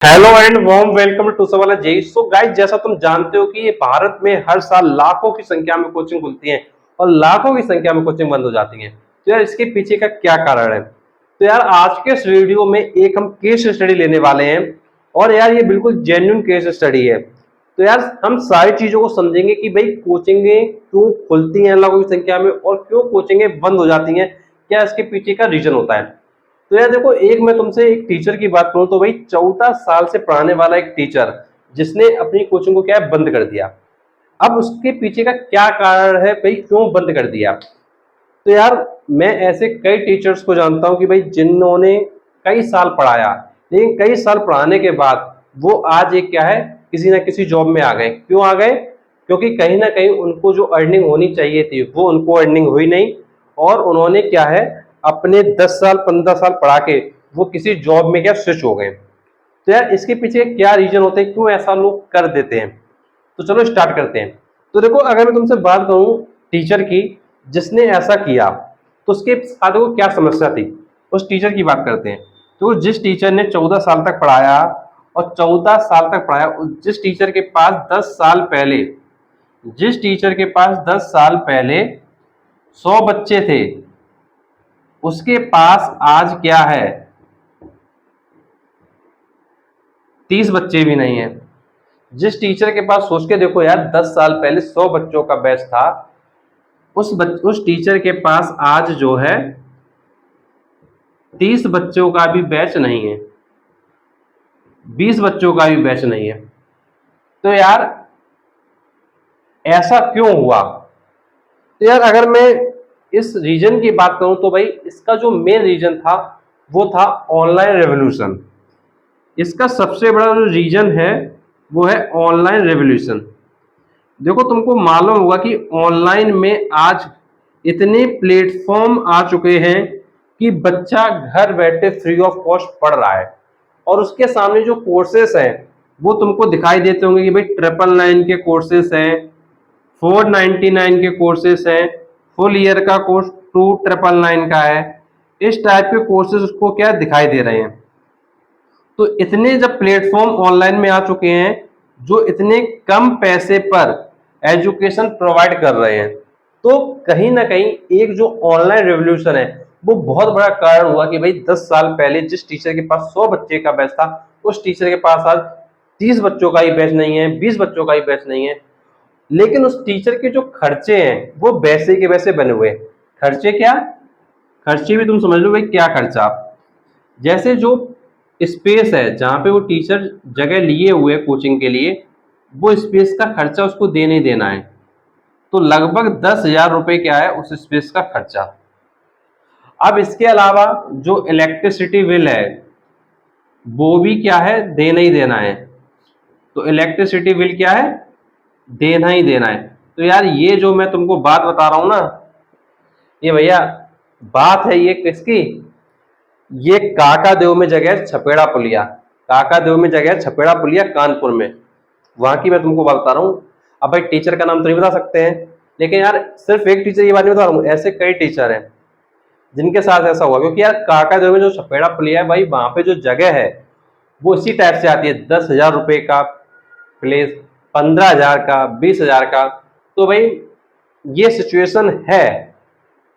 Hello and warm welcome to Sawala JE. So guys, जैसा तुम जानते हो कि ये भारत में हर साल लाखों की संख्या में कोचिंग खुलती है और लाखों की संख्या में कोचिंग बंद हो जाती है। तो यार इसके पीछे का क्या कारण है? तो यार आज के इस वीडियो में एक हम केस स्टडी लेने वाले हैं और यार ये बिल्कुल जेन्युइन केस स्टडी है। तो यार हम सारी चीजों को समझेंगे कि भाई कोचिंगें क्यों खुलती हैं लाखों की संख्या में और क्यों कोचिंगें बंद हो जाती हैं, क्या इसके पीछे का रीजन होता है। तो यार देखो, एक मैं तुमसे एक टीचर की बात करूं तो भाई 14 साल से पढ़ाने वाला एक टीचर जिसने अपनी कोचिंग को क्या है बंद कर दिया। अब उसके पीछे का क्या कारण है भाई, क्यों बंद कर दिया? तो यार मैं ऐसे कई टीचर्स को जानता हूं कि भाई जिन्होंने कई साल पढ़ाया, लेकिन कई साल पढ़ाने के बाद वो आज एक क्या है, किसी ना किसी जॉब में आ गए। क्यों आ गए? क्योंकि कहीं ना कहीं उनको जो अर्निंग होनी चाहिए थी वो उनको अर्निंग हुई नहीं और उन्होंने क्या है, अपने 10 साल 15 साल पढ़ा के वो किसी जॉब में क्या स्विच हो गए। तो यार इसके पीछे क्या रीजन होते हैं, क्यों ऐसा लोग कर देते हैं? तो चलो स्टार्ट करते हैं। तो देखो, अगर मैं तुमसे बात करूं टीचर की जिसने ऐसा किया, तो उसके साथ वो क्या समस्या थी, उस टीचर की बात करते हैं। तो जिस टीचर ने 14 साल तक पढ़ाया और 14 साल तक पढ़ाया, जिस टीचर के पास 10 साल पहले, जिस टीचर के पास 10 साल पहले 100 बच्चे थे, उसके पास आज क्या है, 30 बच्चे भी नहीं है। जिस टीचर के पास, सोच के देखो यार, 10 साल पहले 100 बच्चों का बैच था, उस टीचर के पास आज जो है 30 बच्चों का भी बैच नहीं है, 20 बच्चों का भी बैच नहीं है। तो यार ऐसा क्यों हुआ? तो यार अगर मैं इस रीजन की बात करूं तो भाई इसका जो मेन रीजन था वो था ऑनलाइन रेवोल्यूशन। इसका सबसे बड़ा जो रीजन है वो है ऑनलाइन रेवोल्यूशन। देखो, तुमको मालूम होगा कि ऑनलाइन में आज इतने प्लेटफॉर्म आ चुके हैं कि बच्चा घर बैठे फ्री ऑफ कॉस्ट पढ़ रहा है और उसके सामने जो कोर्सेस हैं वो तुमको दिखाई देते होंगे कि भाई 999 के कोर्सेस हैं, 499 के कोर्सेस हैं, फुल ईयर का कोर्स 2999 का है। इस टाइप के कोर्सेज उसको क्या दिखाई दे रहे हैं। तो इतने जब प्लेटफॉर्म ऑनलाइन में आ चुके हैं जो इतने कम पैसे पर एजुकेशन प्रोवाइड कर रहे हैं, तो कहीं ना कहीं एक जो ऑनलाइन रेवोल्यूशन है वो बहुत बड़ा कारण हुआ कि भाई 10 साल पहले जिस टीचर के पास 100 बच्चे का बैच था, उस टीचर के पास आज 30 बच्चों का ही बैच नहीं है, 20 बच्चों का ही बैच नहीं है। लेकिन उस टीचर के जो खर्चे हैं वो वैसे के वैसे बने हुए हैं। खर्चे क्या? खर्चे भी तुम समझ लो भाई, क्या खर्चा। जैसे जो स्पेस है जहाँ पे वो टीचर जगह लिए हुए कोचिंग के लिए, वो स्पेस का खर्चा उसको देने ही देना है। तो लगभग 10,000 रुपये क्या है उस स्पेस का खर्चा। अब इसके अलावा जो इलेक्ट्रिसिटी बिल है वो भी क्या है, देना ही देना है। तो इलेक्ट्रिसिटी बिल क्या है, देना ही देना है। तो यार ये जो मैं तुमको बात बता रहा हूँ ना, ये भैया बात है ये किसकी, ये काकादेव में जगह है छपेड़ा पुलिया। काकादेव में जगह है छपेड़ा पुलिया, कानपुर में। वहां की मैं तुमको बात बता रहा हूँ। अब भाई टीचर का नाम तो नहीं बता सकते हैं, लेकिन यार सिर्फ एक टीचर ये बात नहीं बता रहा हूँ, ऐसे कई टीचर हैं जिनके साथ ऐसा हुआ। क्योंकि यार काकादेव में जो छपेड़ा पुलिया है भाई, वहां पे जो जगह है वो इसी टाइप से आती है, 10,000 रुपये का प्लेस, 15,000 का, 20,000 का। तो भाई ये सिचुएशन है।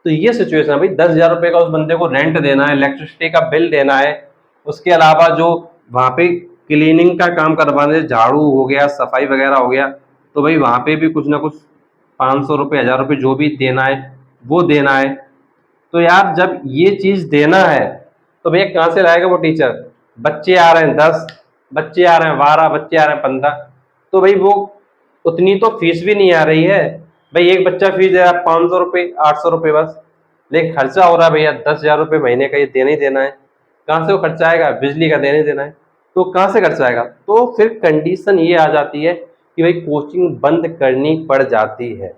तो ये सिचुएशन है भाई, 10,000 रुपये का उस बंदे को रेंट देना है, इलेक्ट्रिसिटी का बिल देना है, उसके अलावा जो वहाँ पे क्लीनिंग का काम करवाने, झाड़ू हो गया, सफाई वगैरह हो गया, तो भाई वहाँ पे भी कुछ ना कुछ 500 रुपये 1,000 रुपये जो भी देना है वो देना है। तो यार जब ये चीज़ देना है तो भैया कहाँ से लाएगा वो टीचर? बच्चे आ रहे हैं 10, बच्चे आ रहे हैं 12, बच्चे आ रहे हैं 15, तो भाई वो उतनी तो फीस भी नहीं आ रही है। भाई एक बच्चा फीस दे रहा है 500 रुपये 800 रुपये बस, लेकिन खर्चा हो रहा है भैया 10,000 रुपये महीने का, ये देना ही देना है। कहाँ से वो खर्चा आएगा? बिजली का देना ही देना है, तो कहाँ से खर्चा आएगा? तो फिर कंडीशन ये आ जाती है कि भाई कोचिंग बंद करनी पड़ जाती है।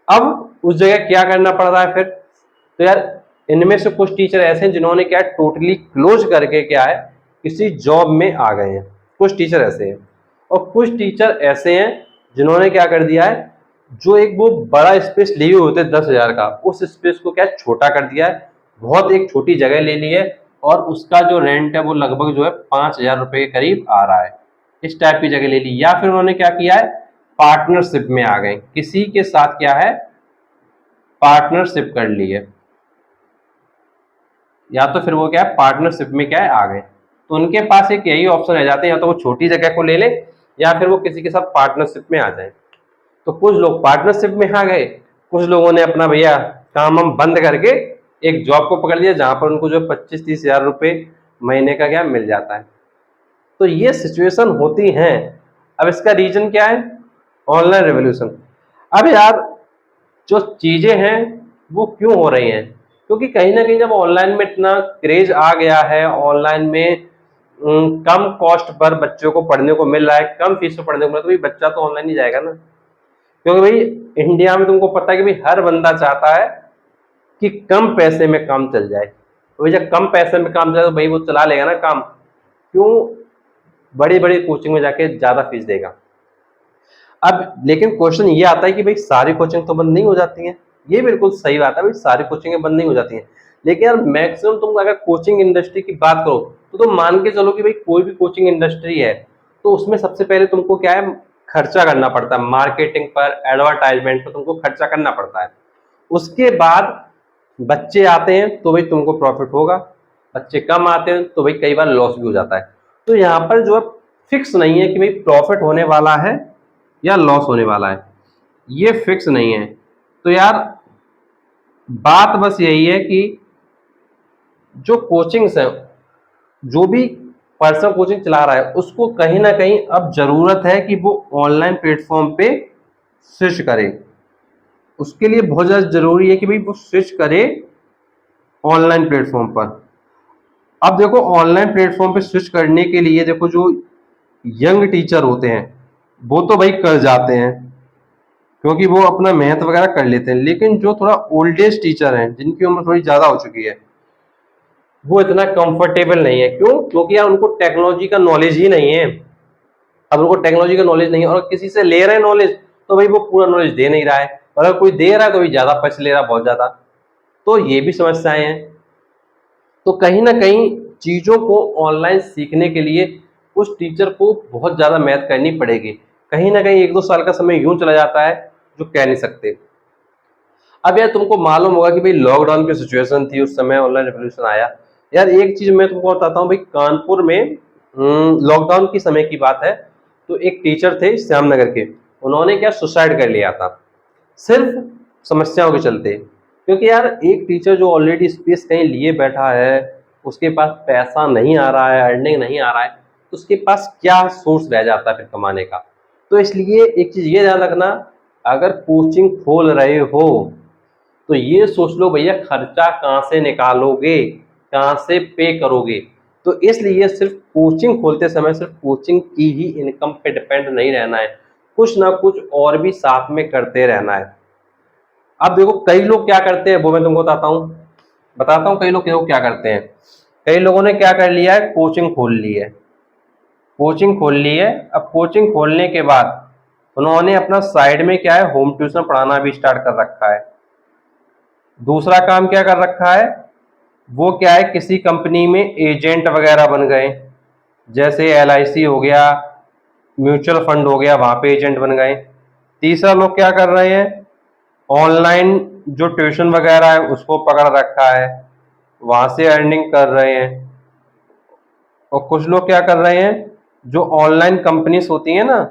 अब उस जगह क्या करना पड़ रहा है फिर? तो यार इनमें से कुछ टीचर ऐसे हैं जिन्होंने क्या टोटली क्लोज करके क्या है किसी जॉब में आ गए हैं। कुछ टीचर ऐसे हैं और कुछ टीचर ऐसे हैं जिन्होंने क्या कर दिया है, जो एक वो बड़ा स्पेस लिए हुए होते 10,000 का, उस स्पेस को क्या छोटा कर दिया है, बहुत एक छोटी जगह ले ली है और उसका जो रेंट है वो लगभग जो है 5,000 रुपये के करीब आ रहा है। इस टाइप की जगह ले ली। या फिर उन्होंने क्या किया है, पार्टनरशिप में आ गए, किसी के साथ क्या है, पार्टनरशिप कर ली है, या तो फिर वो क्या है, पार्टनरशिप में क्या है आ गए। तो उनके पास एक यही ऑप्शन रह जाते हैं, या तो वो छोटी जगह को ले ले या फिर वो किसी के साथ पार्टनरशिप में आ जाए। तो कुछ लोग पार्टनरशिप में आ गए, कुछ लोगों ने अपना भैया काम हम बंद करके एक जॉब को पकड़ लिया जहां पर उनको जो 25-30 हजार रुपये महीने का क्या मिल जाता है। तो ये सिचुएशन होती है। अब इसका रीजन क्या है, ऑनलाइन रेवोल्यूशन। अब यार जो चीजें हैं वो क्यों हो रही हैं, क्योंकि कहीं ना कहीं जब ऑनलाइन में इतना क्रेज आ गया है, ऑनलाइन में कम कॉस्ट पर बच्चों को पढ़ने को मिल रहा है, कम फीस पर पढ़ने को मिल रहा है, तो भाई बच्चा तो ऑनलाइन ही जाएगा ना। क्योंकि भाई इंडिया में तुमको पता है कि भाई हर बंदा चाहता है कि कम पैसे में काम चल जाए। तो भाई जब कम पैसे में काम चले तो भाई वो चला लेगा ना काम, क्यों बड़ी बड़ी कोचिंग में जाके ज्यादा फीस देगा। अब लेकिन क्वेश्चन ये आता है कि भाई सारी कोचिंग तो बंद नहीं हो जाती हैं, ये बिल्कुल सही बात है, भाई सारी कोचिंगें बंद नहीं हो जाती हैं, लेकिन यार मैक्सिमम तुम अगर कोचिंग इंडस्ट्री की बात करो तो तुम मान के चलो कि भाई कोई भी कोचिंग इंडस्ट्री है तो उसमें सबसे पहले तुमको क्या है, खर्चा करना पड़ता है, मार्केटिंग पर, एडवर्टाइजमेंट पर तुमको खर्चा करना पड़ता है। उसके बाद बच्चे आते हैं तो भाई तुमको प्रॉफिट होगा, बच्चे कम आते हैं तो भाई कई बार लॉस भी हो जाता है। तो यहाँ पर जो है फिक्स नहीं है कि भाई प्रॉफिट होने वाला है या लॉस होने वाला है, ये फिक्स नहीं है। तो यार बात बस यही है कि जो कोचिंग्स है, जो भी पर्सनल कोचिंग चला रहा है उसको कहीं ना कहीं अब जरूरत है कि वो ऑनलाइन प्लेटफॉर्म पे स्विच करे। उसके लिए बहुत ज्यादा जरूरी है कि भाई वो स्विच करे ऑनलाइन प्लेटफॉर्म पर। अब देखो ऑनलाइन प्लेटफॉर्म पे स्विच करने के लिए देखो जो यंग टीचर होते हैं वो तो भाई कर जाते हैं क्योंकि वो अपना मेहनत वगैरह कर लेते हैं, लेकिन जो थोड़ा ओल्ड एज टीचर हैं जिनकी उम्र थोड़ी ज्यादा हो चुकी है वो इतना कंफर्टेबल नहीं है। क्यों? क्योंकि यार उनको टेक्नोलॉजी का नॉलेज ही नहीं है। अब उनको टेक्नोलॉजी का नॉलेज नहीं है और किसी से ले रहे हैं नॉलेज तो भाई वो पूरा नॉलेज दे नहीं रहा है, और अगर कोई दे रहा है तो भाई ज्यादा पैसे ले रहा है, बहुत ज्यादा। तो ये भी समस्याएं हैं। तो कहीं ना कहीं चीजों को ऑनलाइन सीखने के लिए उस टीचर को बहुत ज्यादा मेहनत करनी पड़ेगी। कहीं ना कहीं 1-2 साल का समय यूं चला जाता है जो कह नहीं सकते। अब यार तुमको मालूम होगा कि भाई लॉकडाउन की सिचुएशन थी, उस समय ऑनलाइन रेवोल्यूशन आया। यार एक चीज मैं तुमको बताता हूँ, भाई कानपुर में लॉकडाउन की समय की बात है, तो एक टीचर थे श्यामनगर के, उन्होंने क्या सुसाइड कर लिया था सिर्फ समस्याओं के चलते। क्योंकि यार एक टीचर जो ऑलरेडी स्पेस कहीं लिए बैठा है, उसके पास पैसा नहीं आ रहा है, अर्निंग नहीं आ रहा है, तो उसके पास क्या सोर्स रह जाता है फिर कमाने का। तो इसलिए एक चीज ये ध्यान रखना, अगर कोचिंग खोल रहे हो तो ये सोच लो भैया खर्चा कहाँ से निकालोगे, कहाँ से पे करोगे। तो इसलिए सिर्फ कोचिंग खोलते समय सिर्फ कोचिंग की ही इनकम पे डिपेंड नहीं रहना है, कुछ ना कुछ और भी साथ में करते रहना है। अब देखो कई लोग क्या करते हैं वो मैं तुमको बताता हूँ कई लोग क्या करते हैं। कई लोगों ने क्या कर लिया है, कोचिंग खोल ली है, कोचिंग खोल ली है। अब कोचिंग खोलने के बाद उन्होंने अपना साइड में क्या है, होम ट्यूशन पढ़ाना भी स्टार्ट कर रखा है। दूसरा काम क्या कर रखा है, वो क्या है, किसी कंपनी में एजेंट वगैरह बन गए, जैसे LIC हो गया, म्यूचुअल फंड हो गया, वहां पे एजेंट बन गए। तीसरा लोग क्या कर रहे हैं, ऑनलाइन जो ट्यूशन वगैरह है उसको पकड़ रखा है, वहां से अर्निंग कर रहे हैं। और कुछ लोग क्या कर रहे हैं, जो ऑनलाइन कंपनीज होती है ना,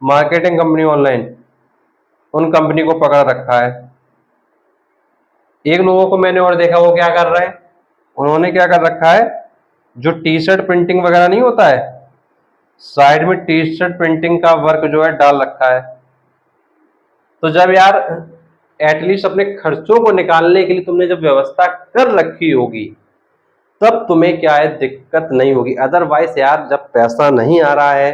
मार्केटिंग कंपनी ऑनलाइन, उन कंपनी को पकड़ रखा है। एक लोगों को मैंने और देखा, वो क्या कर रहे हैं, उन्होंने क्या कर रखा है, जो टी शर्ट प्रिंटिंग वगैरह नहीं होता है, साइड में टी शर्ट प्रिंटिंग का वर्क जो है डाल रखा है। तो जब यार एटलीस्ट अपने खर्चों को निकालने के लिए तुमने जब व्यवस्था कर रखी होगी तब तुम्हें क्या है, दिक्कत नहीं होगी। अदरवाइज यार जब पैसा नहीं आ रहा है,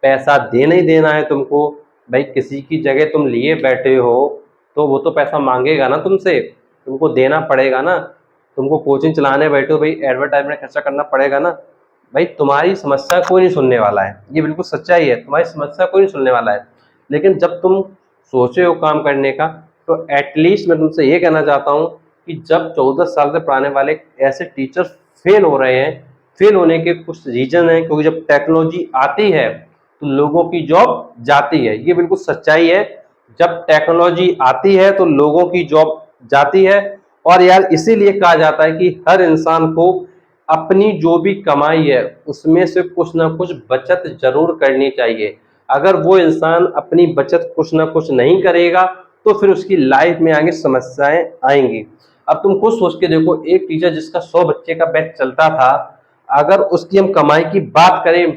पैसा देना ही देना है तुमको, भाई किसी की जगह तुम लिए बैठे हो तो वो तो पैसा मांगेगा ना तुमसे, तुमको देना पड़ेगा ना। तुमको कोचिंग चलाने बैठे हो, भाई एडवर्टाइजमेंट खर्चा करना पड़ेगा ना। भाई तुम्हारी समस्या कोई नहीं सुनने वाला है, ये बिल्कुल सच्चाई है, तुम्हारी समस्या कोई नहीं सुनने वाला है। लेकिन जब तुम सोचे हो काम करने का तो एटलीस्ट मैं तुमसे ये कहना चाहता हूँ कि जब 14 साल से पढ़ाने वाले ऐसे टीचर फेल हो रहे हैं। फेल होने के कुछ रीजन है, क्योंकि जब टेक्नोलॉजी आती है तो लोगों की जॉब जाती है, ये बिल्कुल सच्चाई है। जब टेक्नोलॉजी आती है तो लोगों की जॉब जाती है। और यार इसीलिए कहा जाता है कि हर इंसान को अपनी जो भी कमाई है उसमें से कुछ ना कुछ बचत जरूर करनी चाहिए। अगर वो इंसान अपनी बचत कुछ ना कुछ नहीं करेगा तो फिर उसकी लाइफ में आगे समस्याएं आएंगी। अब तुम खुद सोच के देखो, एक टीचर जिसका 100 बच्चे का बैच चलता था, अगर उसकी हम कमाई की बात करें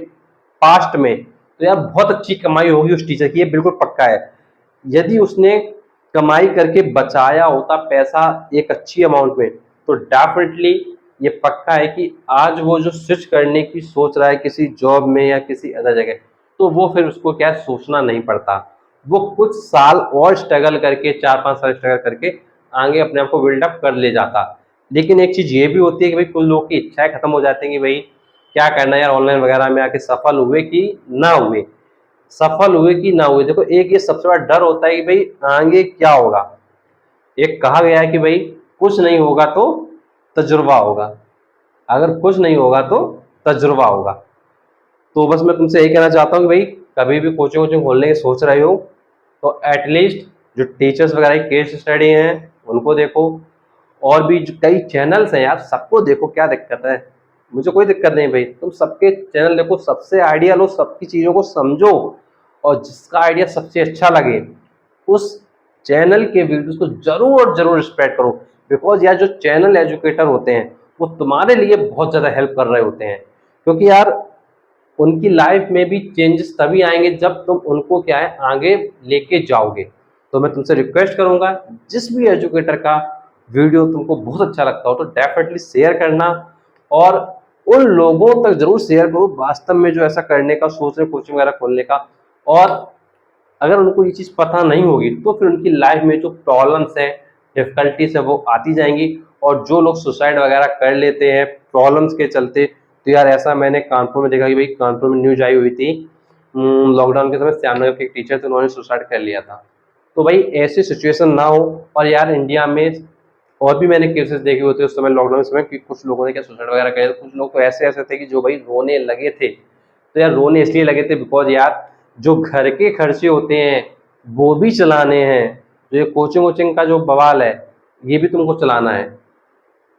पास्ट में, तो यार बहुत अच्छी कमाई होगी उस टीचर की, ये बिल्कुल पक्का है। यदि उसने कमाई करके बचाया होता पैसा एक अच्छी अमाउंट में, तो डेफिनेटली ये पक्का है कि आज वो जो स्विच करने की सोच रहा है किसी जॉब में या किसी अदर जगह, तो वो फिर उसको क्या सोचना नहीं पड़ता। वो कुछ साल और स्ट्रगल करके, 4-5 साल स्ट्रगल करके आगे अपने आप को बिल्डअप कर ले जाता। लेकिन एक चीज ये भी होती है कि भाई कुछ लोगों की इच्छाएं खत्म हो जाती हैं कि भाई क्या करना है यार, ऑनलाइन वगैरह में आके सफल हुए कि ना हुए, सफल हुए कि ना हुए। देखो एक ये सबसे बड़ा डर होता है कि भाई आगे क्या होगा। एक कहा गया है कि भाई कुछ नहीं होगा तो तजुर्बा होगा, अगर कुछ नहीं होगा तो तजुर्बा होगा। तो बस मैं तुमसे यही कहना चाहता हूँ कि भाई कभी भी कोचिंग वोचिंग खोलने की सोच रहे हो तो एटलीस्ट जो टीचर्स वगैरह की केस स्टडी हैं उनको देखो, और भी जो कई चैनल्स हैं यार सबको देखो, क्या दिक्कत है। मुझे कोई दिक्कत नहीं भाई, तुम सबके चैनल देखो, सबसे आइडिया लो, सबकी चीज़ों को समझो, और जिसका आइडिया सबसे अच्छा लगे उस चैनल के वीडियोस को जरूर और जरूर स्प्रेड करो। बिकॉज यार जो चैनल एजुकेटर होते हैं वो तुम्हारे लिए बहुत ज़्यादा हेल्प कर रहे होते हैं, क्योंकि यार उनकी लाइफ में भी चेंजेस तभी आएंगे जब तुम उनको क्या है आगे लेके जाओगे। तो मैं तुमसे रिक्वेस्ट करूंगा, जिस भी एजुकेटर का वीडियो तुमको बहुत अच्छा लगता हो तो डेफिनेटली शेयर करना, और उन लोगों तक जरूर शेयर करो वास्तव में जो ऐसा करने का सोच रहे कोचिंग वगैरह खोलने का। और अगर उनको ये चीज़ पता नहीं होगी तो फिर उनकी लाइफ में जो प्रॉब्लम्स हैं, डिफिकल्टीज है, वो आती जाएंगी। और जो लोग सुसाइड वगैरह कर लेते हैं प्रॉब्लम्स के चलते, तो यार ऐसा मैंने कानपुर में देखा कि भाई कानपुर में न्यूज आई हुई थी, लॉकडाउन के समय श्यामनगर के एक टीचर थे, उन्होंने सुसाइड कर लिया था। तो भाई ऐसी सिचुएशन ना हो। और यार इंडिया में और भी मैंने केसेस देखे होते उस समय लॉकडाउन के समय कि कुछ लोगों ने क्या सुसाइड वगैरह किया, कुछ लोग तो ऐसे ऐसे थे कि जो भाई रोने लगे थे। तो यार रोने इसलिए लगे थे बिकॉज यार जो घर के खर्चे होते हैं वो भी चलाने हैं, जो ये कोचिंग वोचिंग का जो बवाल है ये भी तुमको चलाना है।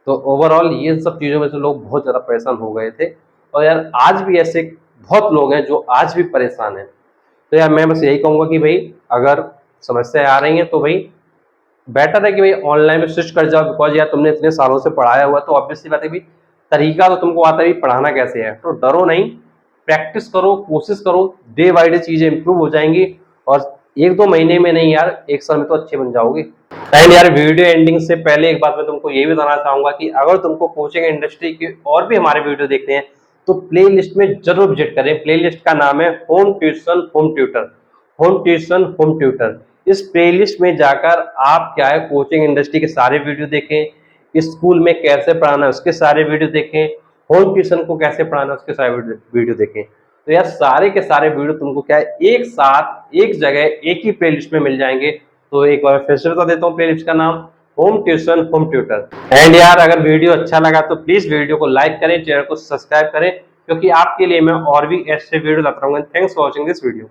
तो ओवरऑल ये सब चीज़ों में से लोग बहुत ज़्यादा परेशान हो गए थे। और यार आज भी ऐसे बहुत लोग हैं जो आज भी परेशान हैं। तो यार मैं बस यही कहूँगा कि भाई अगर समस्याएं आ रही हैं तो भाई बेटर है कि भाई ऑनलाइन में स्विच कर जाओ, बिकॉज यार तुमने इतने सालों से पढ़ाया हुआ तो ऑब्वियसली बात है भी तरीका तो तुमको आता है भी पढ़ाना कैसे है। तो डरो नहीं, प्रैक्टिस करो, कोशिश करो, डे बाई डे चीज़ें इंप्रूव हो जाएंगी, और 1-2 महीने में नहीं यार 1 साल में तो अच्छे बन जाओगे। एंड यार वीडियो एंडिंग से पहले एक बात मैं तुमको ये भी बताना चाहूंगा कि अगर तुमको कोचिंग इंडस्ट्री के और भी हमारे वीडियो देखते हैं तो प्ले लिस्ट में जरूर विजिट करें। प्ले लिस्ट का नाम है home tuition home tutor, home tuition home tutor. इस प्ले लिस्ट में जाकर आप क्या है कोचिंग इंडस्ट्री के सारे वीडियो देखें, स्कूल में कैसे पढ़ाना है उसके सारे वीडियो देखें, होम ट्यूशन को कैसे पढ़ाना है उसके सारे वीडियो देखें। तो यार सारे के सारे वीडियो तुमको क्या है एक साथ एक जगह एक ही प्ले लिस्ट में मिल जाएंगे। तो एक बार फिर से बता देता हूँ, प्लेलिस्ट का नाम home tuition home tutor. And यार अगर वीडियो अच्छा लगा तो प्लीज वीडियो को लाइक करें, चैनल को सब्सक्राइब करें, क्योंकि आपके लिए मैं और भी ऐसे वीडियो लाता रहूंगा। Thanks for watching this video.